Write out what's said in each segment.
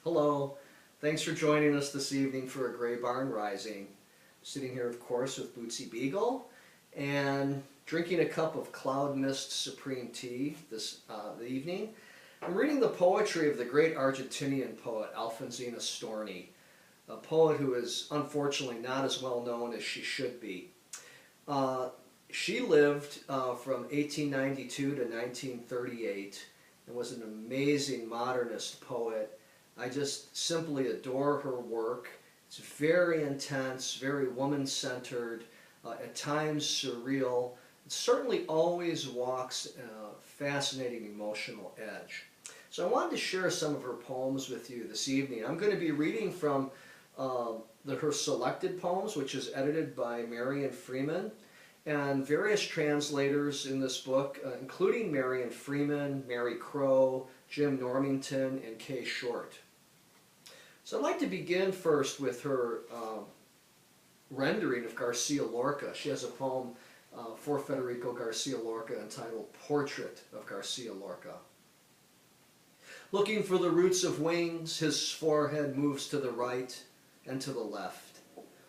Hello, thanks for joining us this evening for a Gray Barn Rising. Sitting here, of course, with Bootsy Beagle and drinking a cup of Cloud Mist Supreme Tea this evening. I'm reading the poetry of the great Argentinian poet Alfonsina Storni, a poet who is unfortunately not as well known as she should be. She lived from 1892 to 1938 and was an amazing modernist poet. I just simply adore her work. It's very intense, very woman-centered, at times surreal. It certainly always walks a fascinating emotional edge. So I wanted to share some of her poems with you this evening. I'm going to be reading from her selected poems, which is edited by Marion Freeman, and various translators in this book, including Marion Freeman, Mary Crow, Jim Normington, and Kay Short. So I'd like to begin first with her rendering of Garcia Lorca. She has a poem for Federico Garcia Lorca entitled Portrait of Garcia Lorca. Looking for the roots of wings, his forehead moves to the right and to the left.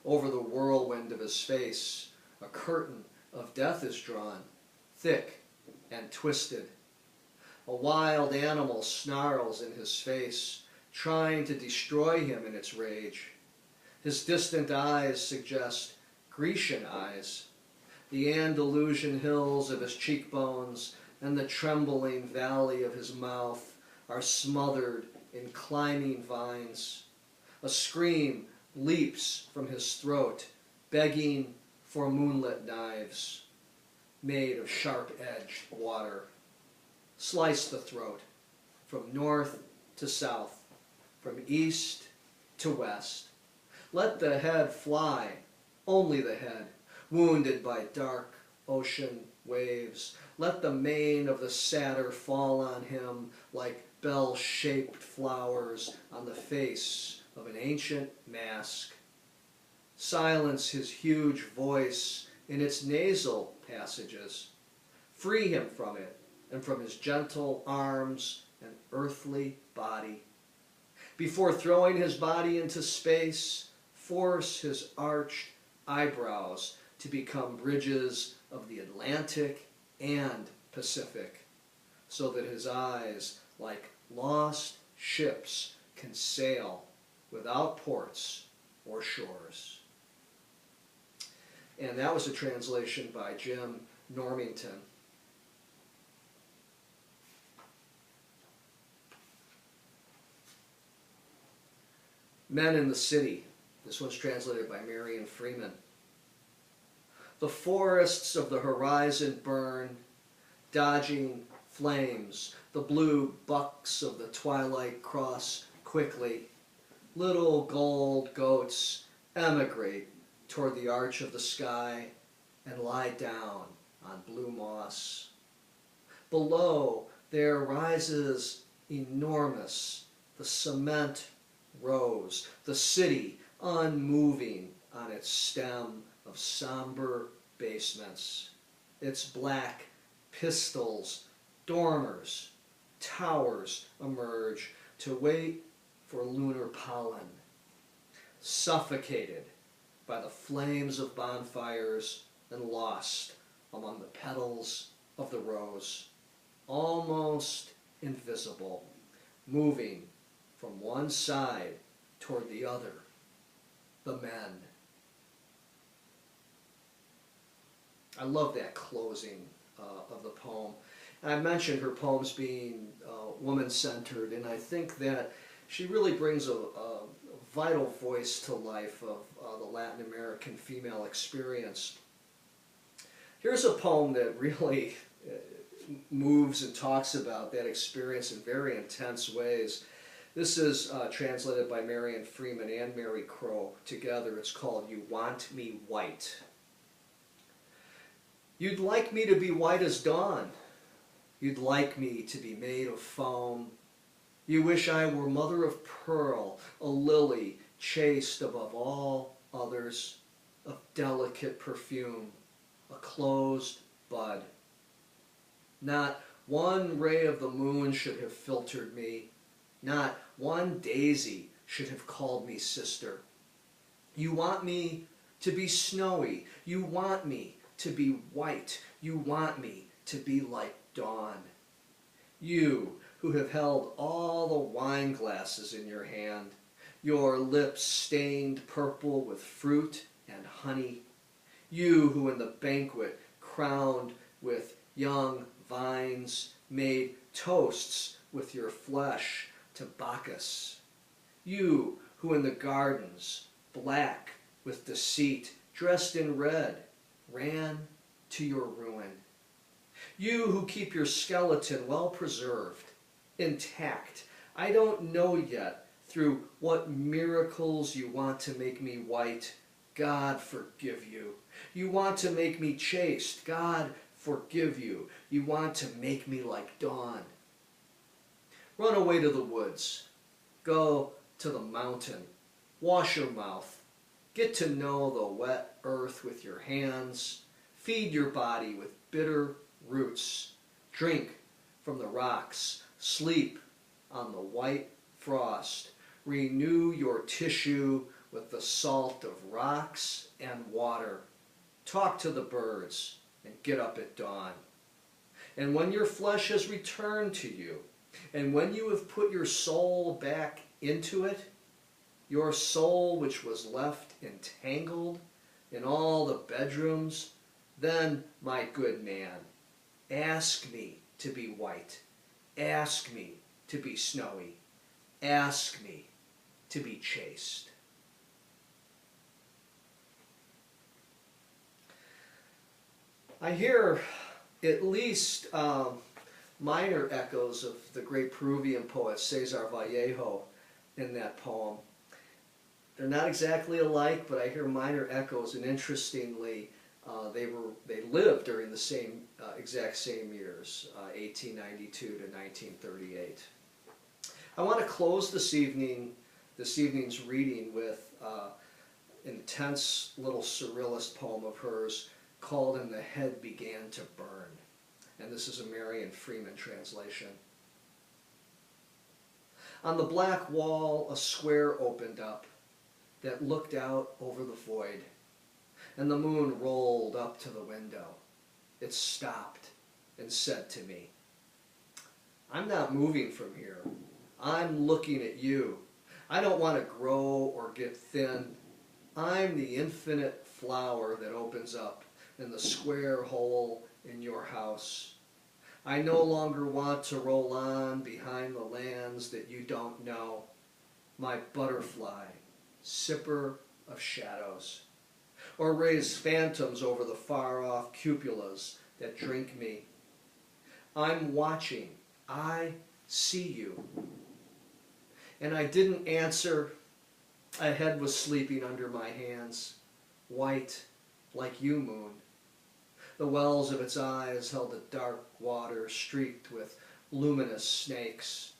Over the whirlwind of his face, a curtain of death is drawn, thick and twisted. A wild animal snarls in his face, trying to destroy him in its rage. His distant eyes suggest Grecian eyes. The Andalusian hills of his cheekbones and the trembling valley of his mouth are smothered in climbing vines. A scream leaps from his throat, begging for moonlit knives made of sharp-edged water. Slice the throat from north to south, from east to west. Let the head fly, only the head, wounded by dark ocean waves. Let the mane of the satyr fall on him like bell-shaped flowers on the face of an ancient mask. Silence his huge voice in its nasal passages. Free him from it and from his gentle arms and earthly body. Before throwing his body into space, force his arched eyebrows to become bridges of the Atlantic and Pacific, so that his eyes, like lost ships, can sail without ports or shores. And that was a translation by Jim Normington. Men in the City. This one's translated by Marion Freeman. The forests of the horizon burn, dodging flames. The blue bucks of the twilight cross quickly. Little gold goats emigrate toward the arch of the sky and lie down on blue moss. Below there rises enormous the cement rose, the city unmoving on its stem of somber basements. Its black pistils, dormers, towers emerge to wait for lunar pollen. Suffocated by the flames of bonfires and lost among the petals of the rose. Almost invisible, moving from one side toward the other, the men. I love that closing of the poem. And I mentioned her poems being woman-centered, and I think that she really brings a vital voice to life of the Latin American female experience. Here's a poem that really moves and talks about that experience in very intense ways. This is translated by Marion Freeman and Mary Crow together. It's called You Want Me White. You'd like me to be white as dawn. You'd like me to be made of foam. You wish I were mother of pearl, a lily chaste above all others, of delicate perfume, a closed bud. Not one ray of the moon should have filtered me. Not one daisy should have called me sister. You want me to be snowy. You want me to be white. You want me to be like dawn. You who have held all the wine glasses in your hand, your lips stained purple with fruit and honey. You who in the banquet crowned with young vines made toasts with your flesh to Bacchus. You who in the gardens, black with deceit, dressed in red, ran to your ruin. You who keep your skeleton well preserved, intact. I don't know yet through what miracles you want to make me white. God forgive you. You want to make me chaste. God forgive you. You want to make me like dawn. Run away to the woods. Go to the mountain. Wash your mouth. Get to know the wet earth with your hands. Feed your body with bitter roots. Drink from the rocks. Sleep on the white frost. Renew your tissue with the salt of rocks and water. Talk to the birds and get up at dawn. And when your flesh has returned to you, and when you have put your soul back into it, your soul which was left entangled in all the bedrooms, then, my good man, ask me to be white. Ask me to be snowy. Ask me to be chaste. I hear at least minor echoes of the great Peruvian poet Cesar Vallejo in that poem. They're not exactly alike, but I hear minor echoes, and interestingly, they lived during the exact same years, 1892 to 1938. I want to close this evening's reading with an intense little surrealist poem of hers called "And the Head Began to Burn." And this is a Marion Freeman translation. On the black wall, a square opened up that looked out over the void, and the moon rolled up to the window. It stopped and said to me, "I'm not moving from here. I'm looking at you. I don't want to grow or get thin. I'm the infinite flower that opens up in the square hole in your house. I no longer want to roll on behind the lands that you don't know. My butterfly, sipper of shadows, or raise phantoms over the far-off cupolas that drink me. I'm watching. I see you." And I didn't answer. A head was sleeping under my hands, white like you, moon. The wells of its eyes held a dark water streaked with luminous snakes,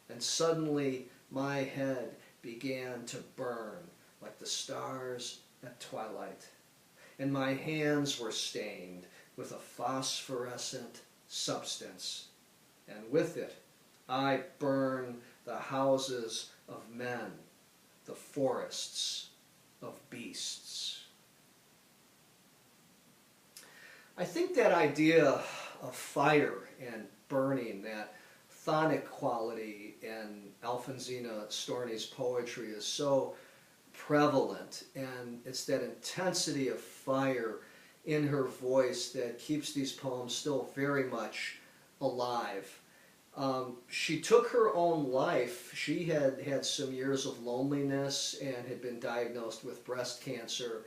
and suddenly my head began to burn like the stars at twilight, and my hands were stained with a phosphorescent substance, and with it I burned the houses of men, the forests of beasts. I think that idea of fire and burning, that chthonic quality in Alfonsina Storni's poetry is so prevalent, and it's that intensity of fire in her voice that keeps these poems still very much alive. She took her own life. She had had some years of loneliness and had been diagnosed with breast cancer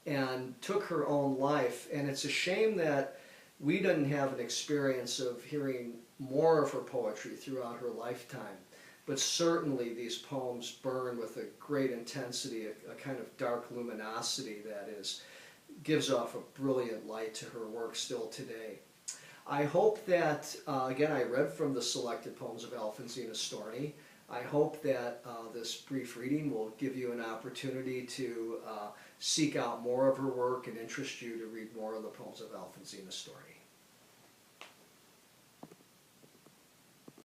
and took her own life. And it's a shame that we didn't have an experience of hearing more of her poetry throughout her lifetime. But certainly these poems burn with a great intensity, a kind of dark luminosity that gives off a brilliant light to her work still today. I hope that, again, I read from the selected poems of Alfonsina Storni. I hope that this brief reading will give you an opportunity to seek out more of her work and interest you to read more of the poems of Alfonsina Storni.